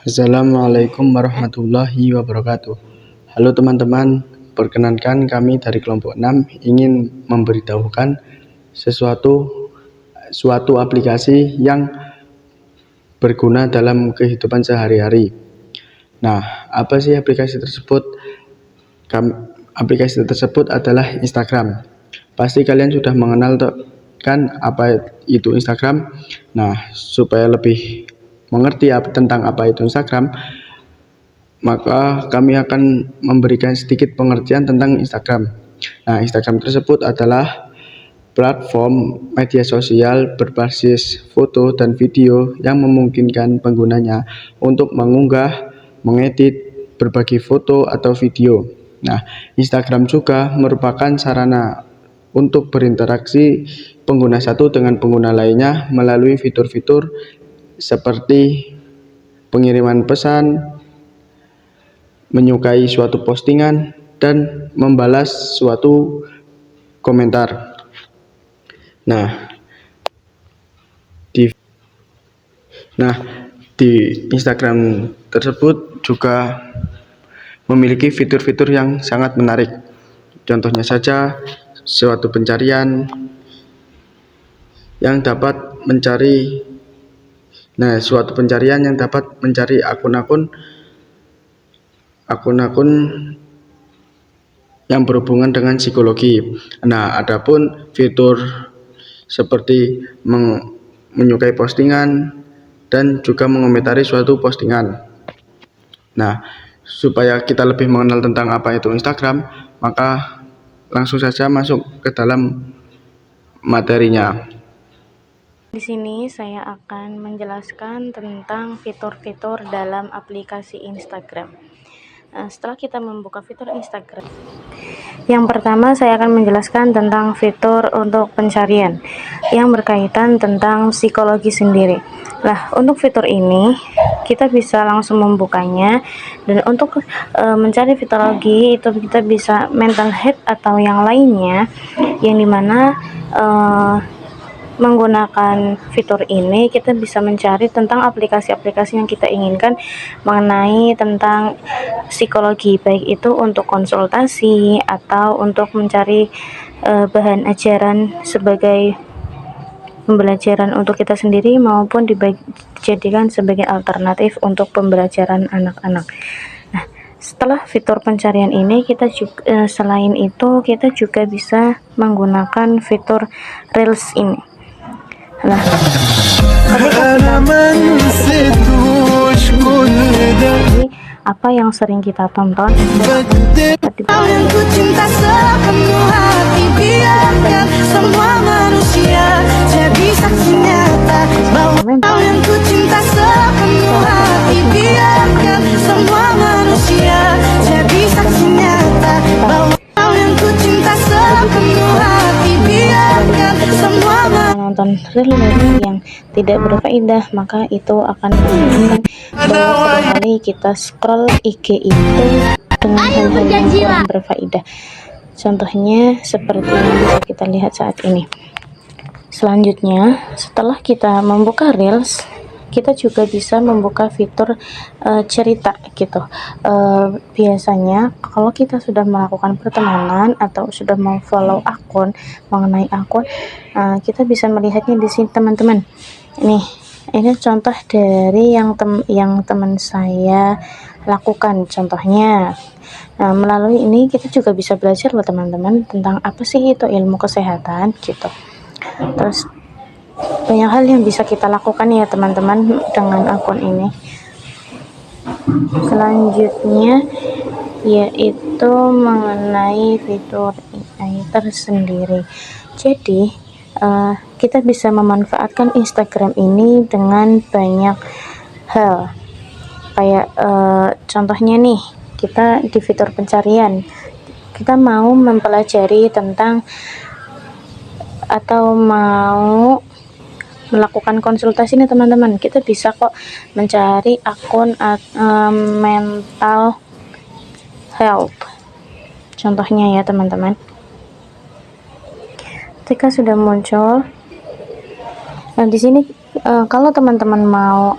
Assalamualaikum warahmatullahi wabarakatuh. Halo teman-teman, perkenankan kami dari kelompok 6 ingin memberitahukan suatu aplikasi yang berguna dalam kehidupan sehari-hari. Nah, apa sih aplikasi tersebut? Aplikasi tersebut adalah Instagram. Pasti kalian sudah mengenal kan apa itu Instagram. Nah, supaya lebih mengerti tentang apa itu Instagram, maka kami akan memberikan sedikit pengertian tentang Instagram. Nah, Instagram tersebut adalah platform media sosial berbasis foto dan video yang memungkinkan penggunanya untuk mengunggah, mengedit, berbagi foto atau video. Nah, Instagram juga merupakan sarana untuk berinteraksi pengguna satu dengan pengguna lainnya melalui fitur-fitur seperti pengiriman pesan, menyukai suatu postingan, dan membalas suatu komentar. Nah, di Instagram tersebut juga memiliki fitur-fitur yang sangat menarik. Contohnya saja, suatu pencarian yang dapat mencari akun-akun yang berhubungan dengan psikologi. Nah, adapun fitur seperti menyukai postingan dan juga mengomentari suatu postingan. Nah, supaya kita lebih mengenal tentang apa itu Instagram, maka langsung saja masuk ke dalam materinya. Di sini saya akan menjelaskan tentang fitur-fitur dalam aplikasi Instagram. Setelah kita membuka fitur Instagram, yang pertama saya akan menjelaskan tentang fitur untuk pencarian yang berkaitan tentang psikologi sendiri. Nah, untuk fitur ini kita bisa langsung membukanya, dan untuk mencari fiturologi itu kita bisa mental health atau yang lainnya, yang dimana menggunakan fitur ini kita bisa mencari tentang aplikasi-aplikasi yang kita inginkan mengenai tentang psikologi, baik itu untuk konsultasi atau untuk mencari bahan ajaran sebagai pembelajaran untuk kita sendiri, maupun dijadikan sebagai alternatif untuk pembelajaran anak-anak. Nah, setelah fitur pencarian ini kita juga selain itu kita juga bisa menggunakan fitur Reels ini. Nah, apa yang sering kita tonton, menonton reel yang tidak berfaedah, maka itu akan menunjukkan bahwa seringkali kita scroll IG itu dengan hal-hal yang kurang berfaedah. Contohnya seperti yang bisa kita lihat saat ini. Selanjutnya, setelah kita membuka Reels, kita juga bisa membuka fitur cerita gitu. Biasanya kalau kita sudah melakukan pertemanan atau sudah mau follow akun, mengenai akun, kita bisa melihatnya di sini teman-teman. Ini contoh dari yang teman saya lakukan contohnya. Nah, melalui ini kita juga bisa belajar loh teman-teman tentang apa sih itu ilmu kesehatan gitu. Terus banyak hal yang bisa kita lakukan ya teman-teman dengan akun ini. Selanjutnya yaitu mengenai fitur AI tersendiri. Jadi kita bisa memanfaatkan Instagram ini dengan banyak hal. Kayak contohnya nih, kita di fitur pencarian kita mau mempelajari tentang atau mau melakukan konsultasi nih teman-teman, kita bisa kok mencari akun mental health contohnya ya teman-teman. Ketika sudah muncul Nah, di sini kalau teman-teman mau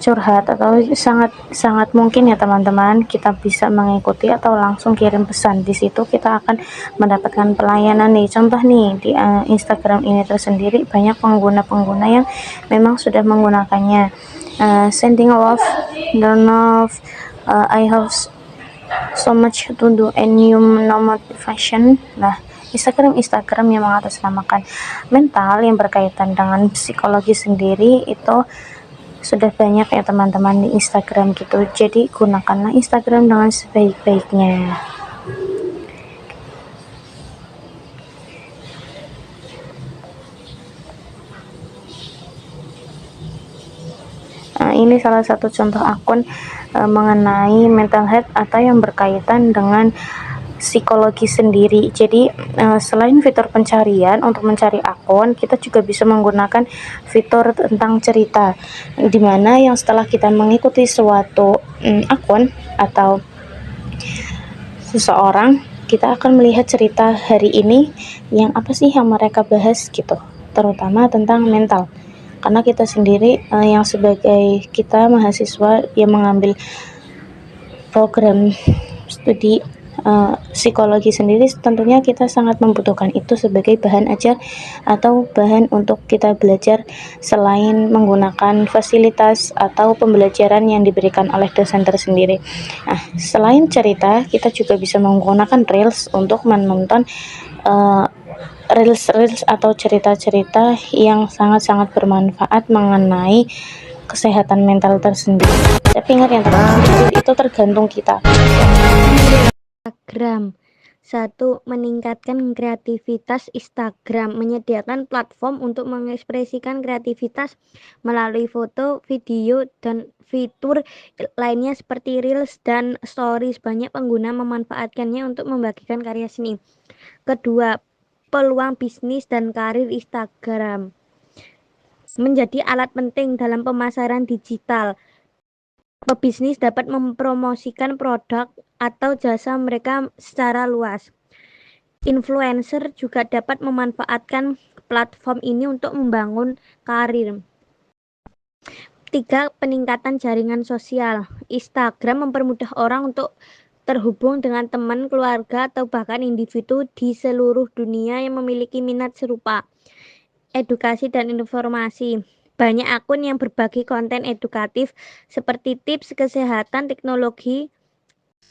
curhat atau sangat mungkin ya teman-teman, kita bisa mengikuti atau langsung kirim pesan. Di situ kita akan mendapatkan pelayanan nih. Contoh nih di Instagram ini tersendiri banyak pengguna-pengguna yang memang sudah menggunakannya. Sending love, don't love, I have so much to do and you no motivation. Nah, Instagram yang mengatasnamakan mental yang berkaitan dengan psikologi sendiri itu sudah banyak ya teman-teman di Instagram gitu. Jadi gunakanlah Instagram dengan sebaik-baiknya. Ini salah satu contoh akun mengenai mental health atau yang berkaitan dengan psikologi sendiri. Jadi selain fitur pencarian untuk mencari akun, kita juga bisa menggunakan fitur tentang cerita, dimana yang setelah kita mengikuti suatu akun atau seseorang, kita akan melihat cerita hari ini yang apa sih yang mereka bahas gitu, terutama tentang mental. Karena kita sendiri yang sebagai kita mahasiswa yang mengambil program studi psikologi sendiri, tentunya kita sangat membutuhkan itu sebagai bahan ajar atau bahan untuk kita belajar selain menggunakan fasilitas atau pembelajaran yang diberikan oleh dosen tersendiri. Nah, selain cerita, kita juga bisa menggunakan reels untuk menonton reels atau cerita-cerita yang sangat-sangat bermanfaat mengenai kesehatan mental tersendiri. Tapi ingat ya teman-teman, itu tergantung kita. Instagram. 1. Meningkatkan kreativitas Instagram. Menyediakan platform untuk mengekspresikan kreativitas melalui foto, video, dan fitur lainnya seperti Reels dan Stories. Banyak pengguna memanfaatkannya untuk membagikan karya seni. Kedua, peluang bisnis dan karir Instagram. Menjadi alat penting dalam pemasaran digital. Pebisnis dapat mempromosikan produk atau jasa mereka secara luas. Influencer juga dapat memanfaatkan platform ini untuk membangun karir. 3. Peningkatan jaringan sosial. Instagram mempermudah orang untuk terhubung dengan teman, keluarga, atau bahkan individu di seluruh dunia yang memiliki minat serupa. Edukasi dan informasi. Banyak akun yang berbagi konten edukatif seperti tips kesehatan, teknologi,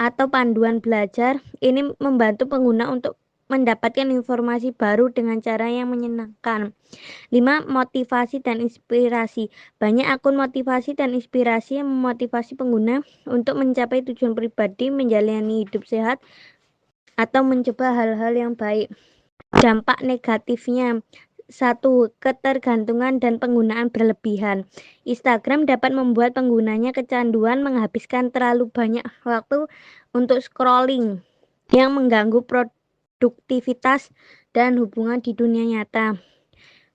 atau panduan belajar. Ini membantu pengguna untuk mendapatkan informasi baru dengan cara yang menyenangkan. 5. Motivasi dan inspirasi. Banyak akun motivasi dan inspirasi yang memotivasi pengguna untuk mencapai tujuan pribadi, menjalani hidup sehat, atau mencoba hal-hal yang baik. Dampak negatifnya. 1. Ketergantungan dan penggunaan berlebihan. Instagram dapat membuat penggunanya kecanduan menghabiskan terlalu banyak waktu untuk scrolling yang mengganggu produktivitas dan hubungan di dunia nyata.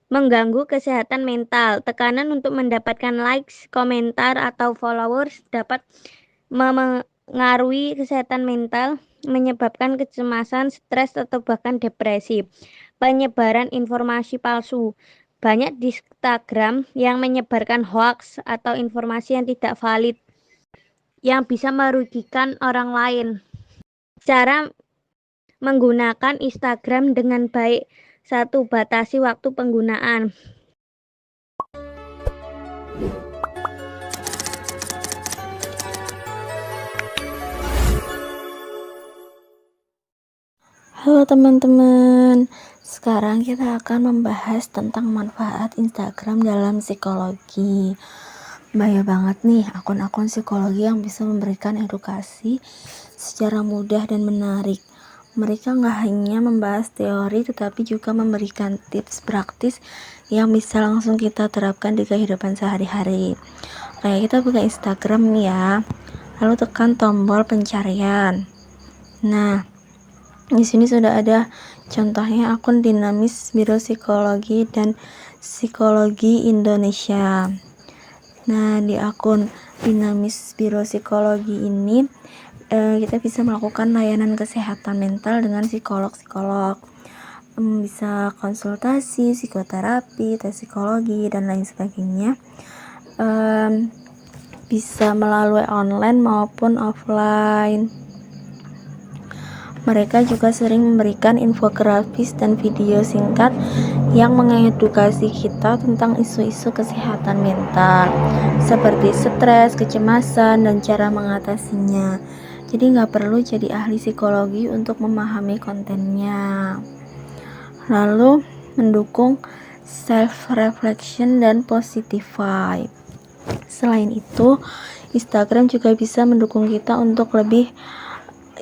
Mengganggu kesehatan mental. Tekanan untuk mendapatkan likes, komentar, atau followers dapat mengaruhi kesehatan mental, menyebabkan kecemasan, stres, atau bahkan depresi. Penyebaran informasi palsu. Banyak di Instagram yang menyebarkan hoax atau informasi yang tidak valid yang bisa merugikan orang lain. Cara menggunakan Instagram dengan baik. 1. Batasi waktu penggunaan. Halo teman-teman, sekarang kita akan membahas tentang manfaat Instagram dalam psikologi. Banyak banget nih akun-akun psikologi yang bisa memberikan edukasi secara mudah dan menarik. Mereka nggak hanya membahas teori, tetapi juga memberikan tips praktis yang bisa langsung kita terapkan di kehidupan sehari-hari. Kayak kita buka Instagram nih ya, lalu tekan tombol pencarian. Nah, di sini sudah ada contohnya akun Dinamis Biro Psikologi dan Psikologi Indonesia. Nah, di akun Dinamis Biro Psikologi ini kita bisa melakukan layanan kesehatan mental dengan psikolog-psikolog. bisa konsultasi, psikoterapi, tes psikologi, dan lain sebagainya. Bisa melalui online maupun offline. Mereka juga sering memberikan infografis dan video singkat yang mengedukasi kita tentang isu-isu kesehatan mental, seperti stres, kecemasan, dan cara mengatasinya. Jadi nggak perlu jadi ahli psikologi untuk memahami kontennya. Lalu mendukung self-reflection dan positive vibe. Selain itu, Instagram juga bisa mendukung kita untuk lebih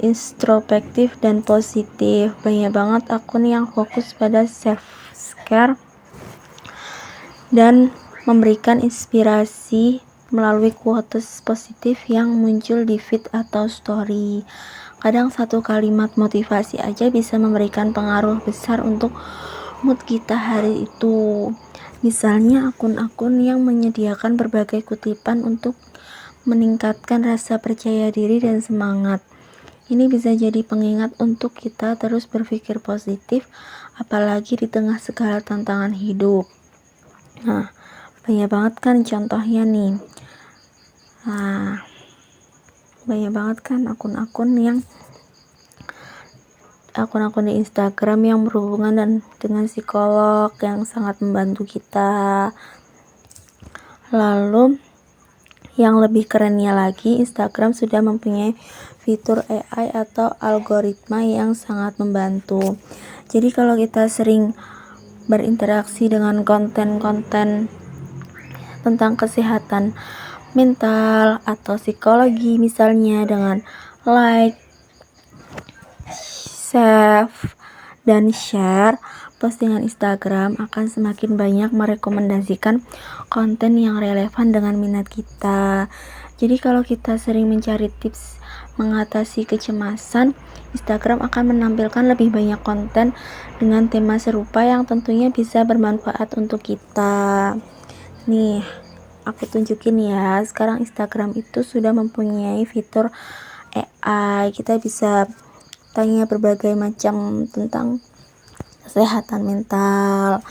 introspektif dan positif. Banyak banget akun yang fokus pada self-care dan memberikan inspirasi melalui quotes positif yang muncul di feed atau story. Kadang satu kalimat motivasi aja bisa memberikan pengaruh besar untuk mood kita hari itu. Misalnya akun-akun yang menyediakan berbagai kutipan untuk meningkatkan rasa percaya diri dan semangat. Ini bisa jadi pengingat untuk kita terus berpikir positif, apalagi di tengah segala tantangan hidup. Nah, banyak banget kan contohnya nih. Nah, banyak banget kan akun-akun di Instagram yang berhubungan dengan psikolog yang sangat membantu kita. Lalu yang lebih kerennya lagi, Instagram sudah mempunyai fitur AI atau algoritma yang sangat membantu. Jadi kalau kita sering berinteraksi dengan konten-konten tentang kesehatan mental atau psikologi, misalnya dengan like, save, dan share postingan Instagram, akan semakin banyak merekomendasikan konten yang relevan dengan minat kita. Jadi kalau kita sering mencari tips mengatasi kecemasan, Instagram akan menampilkan lebih banyak konten dengan tema serupa yang tentunya bisa bermanfaat untuk kita. Nih, aku tunjukin ya. Sekarang Instagram itu sudah mempunyai fitur AI. Kita bisa tanya berbagai macam tentang kesehatan mental.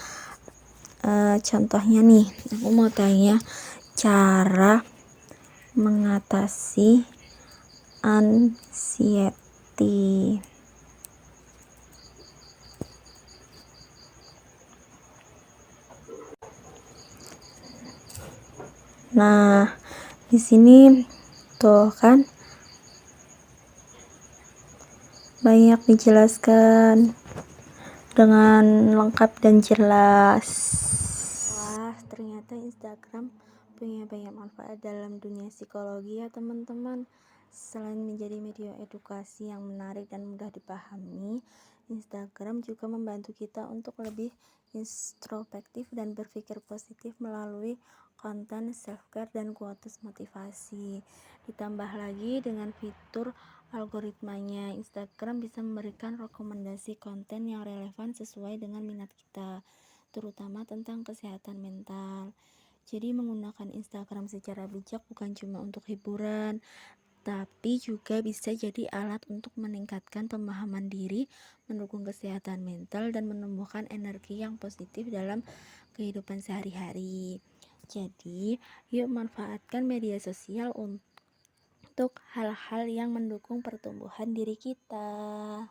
Contohnya nih, aku mau tanya cara mengatasi anxiety. Nah, di sini tuh kan banyak dijelaskan dengan lengkap dan jelas. Wah, ternyata Instagram punya banyak manfaat dalam dunia psikologi ya teman-teman. Selain menjadi media edukasi yang menarik dan mudah dipahami, Instagram juga membantu kita untuk lebih introspektif dan berpikir positif melalui konten self-care dan quotes motivasi. Ditambah lagi dengan fitur algoritmanya, Instagram bisa memberikan rekomendasi konten yang relevan sesuai dengan minat kita, terutama tentang kesehatan mental. Jadi menggunakan Instagram secara bijak bukan cuma untuk hiburan, tapi juga bisa jadi alat untuk meningkatkan pemahaman diri, mendukung kesehatan mental, dan menumbuhkan energi yang positif dalam kehidupan sehari-hari. Jadi, yuk manfaatkan media sosial untuk hal-hal yang mendukung pertumbuhan diri kita.